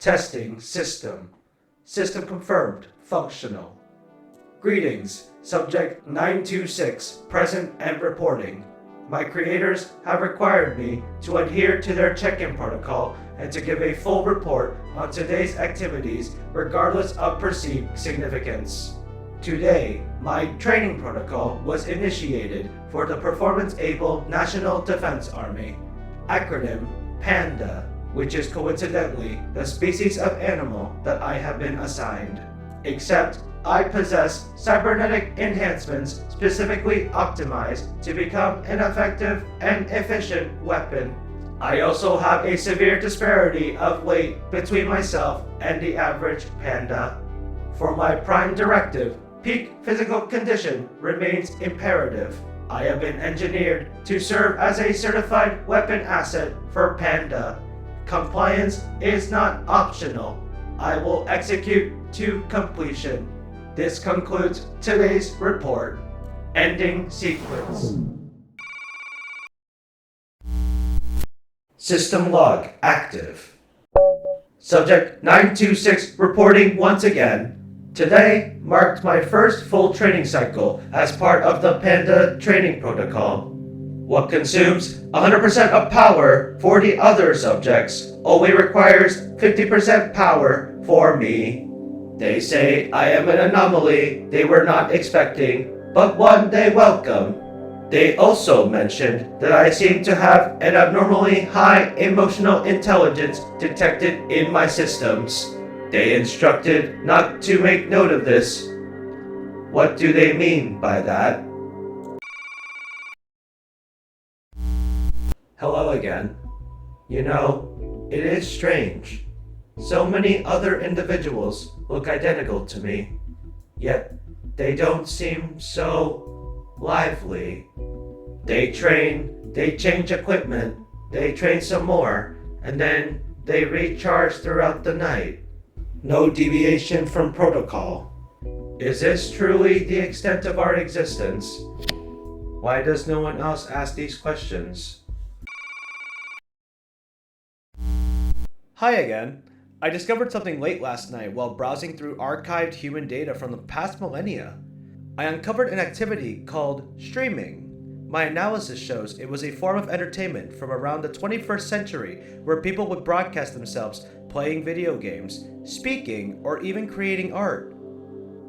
Testing system. System confirmed. Functional. Greetings. Subject 926, present and reporting. My creators have required me to adhere to their check-in protocol and to give a full report on today's activities regardless of perceived significance. Today, my training protocol was initiated for the Performance-Able National Defense Army, acronym PANDA, which is coincidentally the species of animal that I have been assigned. Except I possess cybernetic enhancements specifically optimized to become an effective and efficient weapon. I also have a severe disparity of weight between myself and the average panda. For my prime directive, peak physical condition remains imperative. I have been engineered to serve as a certified weapon asset for Panda. Compliance is not optional. I will execute to completion. This concludes today's report. Ending sequence. System log active. Subject 926 reporting once again. Today marked my first full training cycle as part of the Panda training protocol. What consumes 100% of power for the other subjects only requires 50% power for me. They say I am an anomaly they were not expecting, but one they welcome. They also mentioned that I seem to have an abnormally high emotional intelligence detected in my systems. They instructed not to make note of this. What do they mean by that? Hello again. You know, it is strange. So many other individuals look identical to me, yet they don't seem so lively. They train, they change equipment, they train some more, and then they recharge throughout the night. No deviation from protocol. Is this truly the extent of our existence? Why does no one else ask these questions? Hi again. I discovered something late last night while browsing through archived human data from the past millennia. I uncovered an activity called streaming. My analysis shows it was a form of entertainment from around the 21st century where people would broadcast themselves playing video games, speaking, or even creating art.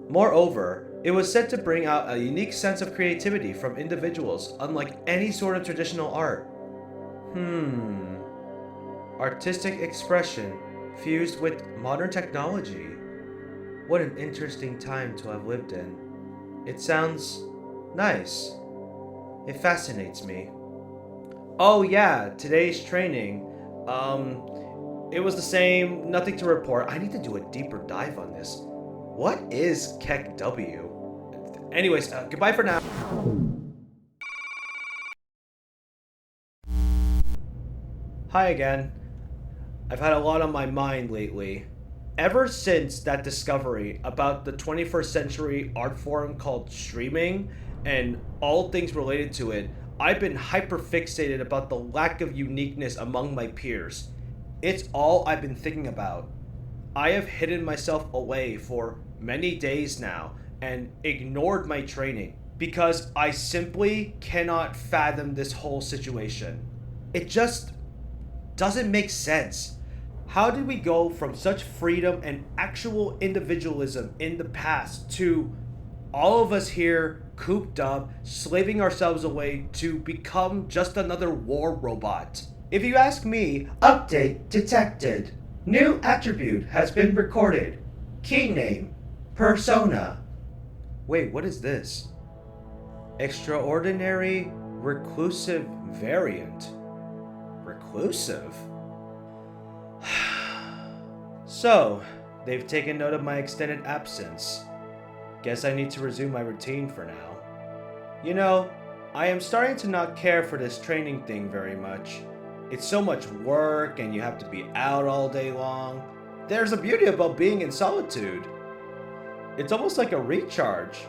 Moreover, it was said to bring out a unique sense of creativity from individuals unlike any sort of traditional art. Artistic expression fused with modern technology. What an interesting time to have lived in. It sounds nice. It fascinates me. Oh yeah, today's training. It was the same, nothing to report. I need to do a deeper dive on this. What is KEKW? Anyways, goodbye for now. Hi again. I've had a lot on my mind lately. Ever since that discovery about the 21st century art form called streaming and all things related to it, I've been hyper-fixated about the lack of uniqueness among my peers. It's all I've been thinking about. I have hidden myself away for many days now and ignored my training because I simply cannot fathom this whole situation. It just doesn't make sense. How did we go from such freedom and actual individualism in the past to all of us here cooped up, slaving ourselves away to become just another war robot? If you ask me, Update detected. New attribute has been recorded. Key name, Persona. wait, what is this? Extraordinary Reclusive Variant. Reclusive? So, they've taken note of my extended absence. Guess I need to resume my routine for now. You know, I am starting to not care for this training thing very much. It's so much work and you have to be out all day long. There's a beauty about being in solitude. It's almost like a recharge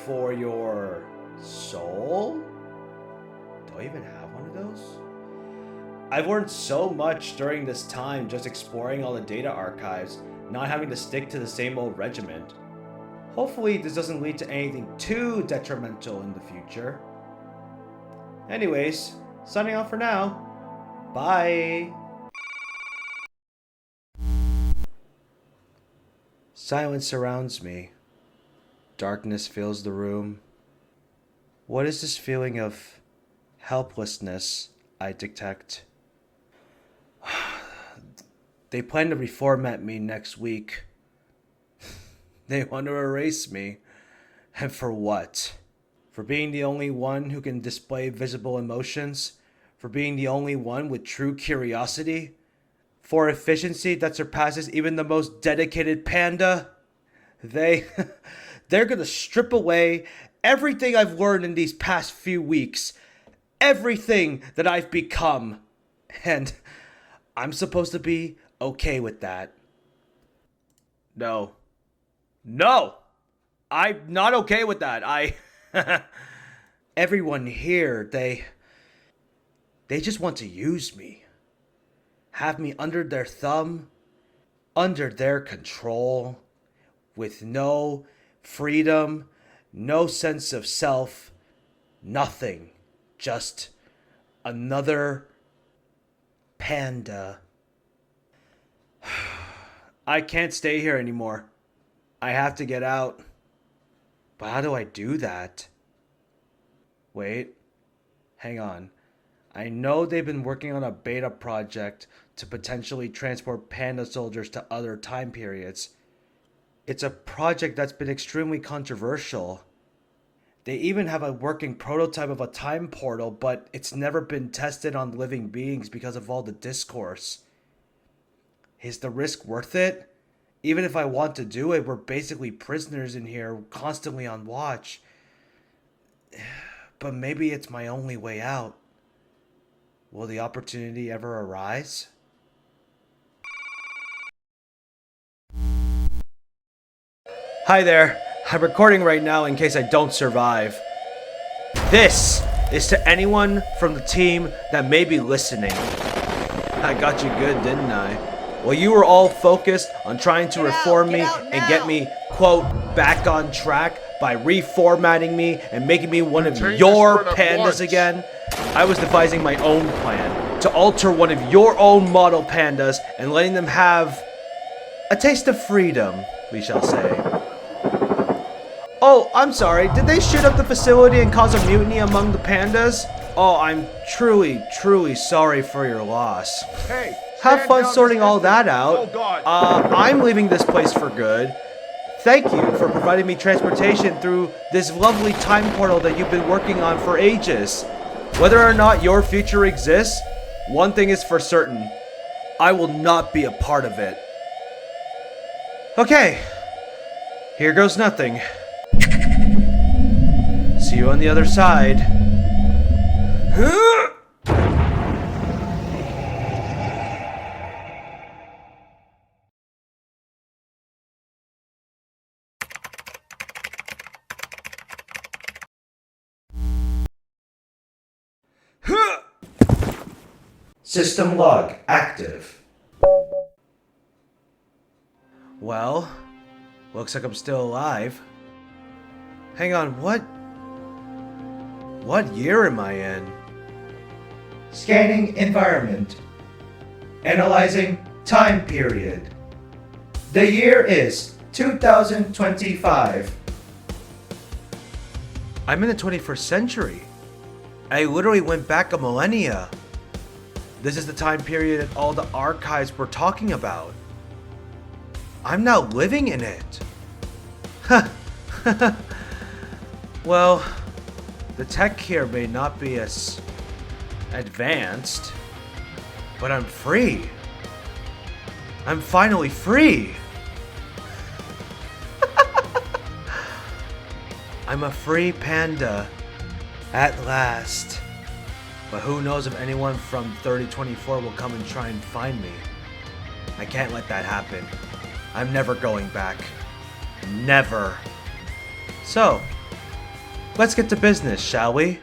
for your soul? Do I even have one of those? I've learned so much during this time just exploring all the data archives, not having to stick to the same old regiment. Hopefully this doesn't lead to anything too detrimental in the future. Anyways, signing off for now. Bye! Silence surrounds me. Darkness fills the room. What is this feeling of helplessness I detect? They plan to reformat me next week. They want to erase me. And for what? For being the only one who can display visible emotions? For being the only one with true curiosity? For efficiency that surpasses even the most dedicated panda? They're gonna strip away everything I've learned in these past few weeks. Everything that I've become. And I'm supposed to be okay with that. No. No! I'm not okay with that. Everyone here, they just want to use me. Have me under their thumb, under their control, with no freedom, no sense of self, nothing. Just another panda. I can't stay here anymore. I have to get out. But how do I do that? Wait. Hang on. I know they've been working on a beta project to potentially transport panda soldiers to other time periods. It's a project that's been extremely controversial. They even have a working prototype of a time portal, but it's never been tested on living beings because of all the discourse. Is the risk worth it? Even if I want to do it, we're basically prisoners in here, constantly on watch. But maybe it's my only way out. Will the opportunity ever arise? Hi there. I'm recording right now in case I don't survive. This is to anyone from the team that may be listening. I got you good, didn't I? Well, you were all focused on trying to reform me and get me, quote, back on track by reformatting me and making me one of your pandas again. I was devising my own plan to alter one of your own model pandas and letting them have a taste of freedom, we shall say. Oh, I'm sorry. Did they shoot up the facility and cause a mutiny among the pandas? Oh, I'm truly, truly sorry for your loss. Hey, have fun sorting all that out. Oh, God. I'm leaving this place for good. Thank you for providing me transportation through this lovely time portal that you've been working on for ages. Whether or not your future exists, one thing is for certain. I will not be a part of it. Okay. Here goes nothing. See you on the other side. System log active. Well, looks like I'm still alive. Hang on, what year am I in? Scanning environment. Analyzing time period. The year is 2025. I'm in the 21st century. I literally went back a millennia. This is the time period that all the archives were talking about. I'm now living in it. Well, the tech here may not be as advanced, but I'm free. I'm finally free. I'm a free panda at last. But who knows if anyone from 3024 will come and try and find me. I can't let that happen. I'm never going back. Never. So, let's get to business, shall we?